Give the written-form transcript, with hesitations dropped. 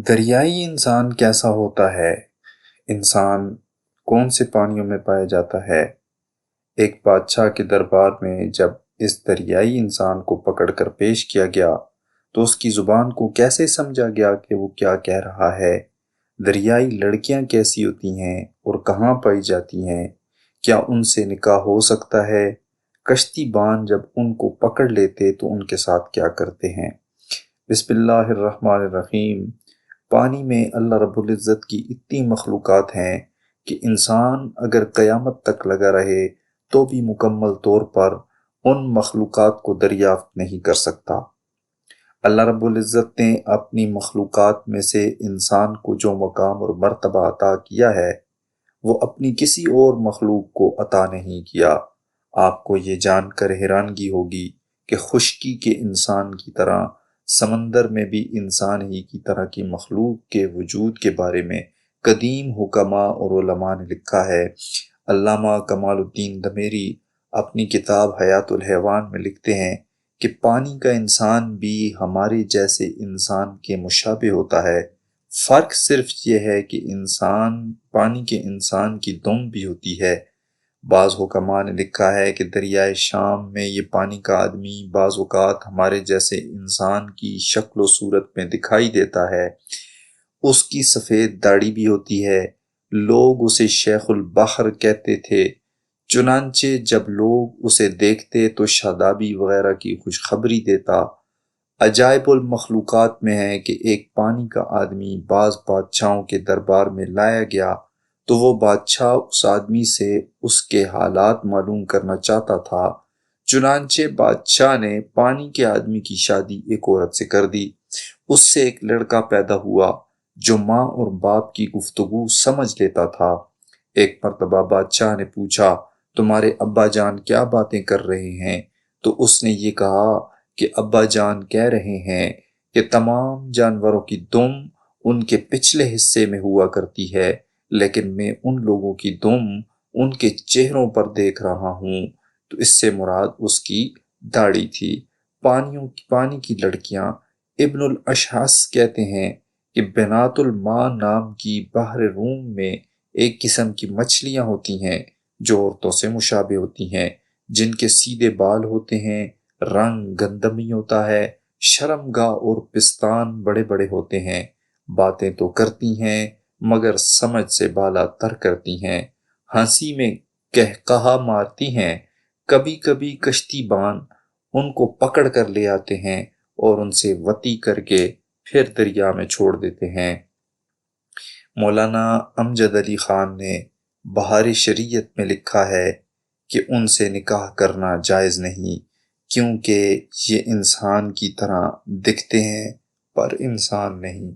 دریائی انسان کیسا ہوتا ہے؟ انسان کون سے پانیوں میں پایا جاتا ہے؟ ایک بادشاہ کے دربار میں جب اس دریائی انسان کو پکڑ کر پیش کیا گیا تو اس کی زبان کو کیسے سمجھا گیا کہ وہ کیا کہہ رہا ہے؟ دریائی لڑکیاں کیسی ہوتی ہیں اور کہاں پائی جاتی ہیں؟ کیا ان سے نکاح ہو سکتا ہے؟ کشتی بان جب ان کو پکڑ لیتے تو ان کے ساتھ کیا کرتے ہیں؟ بسم اللہ الرحمن الرحیم۔ پانی میں اللہ رب العزت کی اتنی مخلوقات ہیں کہ انسان اگر قیامت تک لگا رہے تو بھی مکمل طور پر ان مخلوقات کو دریافت نہیں کر سکتا۔ اللہ رب العزت نے اپنی مخلوقات میں سے انسان کو جو مقام اور مرتبہ عطا کیا ہے وہ اپنی کسی اور مخلوق کو عطا نہیں کیا۔ آپ کو یہ جان کر حیرانگی ہوگی کہ خشکی کے انسان کی طرح سمندر میں بھی انسان ہی کی طرح کی مخلوق کے وجود کے بارے میں قدیم حکماء اور علماء نے لکھا ہے۔ علامہ کمال الدین دمیری اپنی کتاب حیات الحیوان میں لکھتے ہیں کہ پانی کا انسان بھی ہمارے جیسے انسان کے مشابہ ہوتا ہے، فرق صرف یہ ہے کہ پانی کے انسان کی دم بھی ہوتی ہے۔ بعض حکماء نے لکھا ہے کہ دریائے شام میں یہ پانی کا آدمی بعض اوقات ہمارے جیسے انسان کی شکل و صورت میں دکھائی دیتا ہے، اس کی سفید داڑھی بھی ہوتی ہے۔ لوگ اسے شیخ البحر کہتے تھے، چنانچہ جب لوگ اسے دیکھتے تو شادابی وغیرہ کی خوشخبری دیتا۔ عجائب المخلوقات میں ہے کہ ایک پانی کا آدمی بعض بادشاہوں کے دربار میں لایا گیا تو وہ بادشاہ اس آدمی سے اس کے حالات معلوم کرنا چاہتا تھا، چنانچہ بادشاہ نے پانی کے آدمی کی شادی ایک عورت سے کر دی۔ اس سے ایک لڑکا پیدا ہوا جو ماں اور باپ کی گفتگو سمجھ لیتا تھا۔ ایک مرتبہ بادشاہ نے پوچھا، تمہارے ابا جان کیا باتیں کر رہے ہیں؟ تو اس نے یہ کہا کہ ابا جان کہہ رہے ہیں کہ تمام جانوروں کی دم ان کے پچھلے حصے میں ہوا کرتی ہے، لیکن میں ان لوگوں کی دم ان کے چہروں پر دیکھ رہا ہوں۔ تو اس سے مراد اس کی داڑھی تھی۔ پانی کی لڑکیاں ابن الاشعث کہتے ہیں کہ بنات الماء نام کی بحر روم میں ایک قسم کی مچھلیاں ہوتی ہیں جو عورتوں سے مشابہ ہوتی ہیں، جن کے سیدھے بال ہوتے ہیں، رنگ گندمی ہوتا ہے، شرمگاہ اور پستان بڑے بڑے ہوتے ہیں، باتیں تو کرتی ہیں مگر سمجھ سے بالا تر کرتی ہیں، ہنسی میں قہقہا مارتی ہیں۔ کبھی کبھی کشتی بان ان کو پکڑ کر لے آتے ہیں اور ان سے وطی کر کے پھر دریا میں چھوڑ دیتے ہیں۔ مولانا امجد علی خان نے بہار شریعت میں لکھا ہے کہ ان سے نکاح کرنا جائز نہیں، کیونکہ یہ انسان کی طرح دکھتے ہیں پر انسان نہیں۔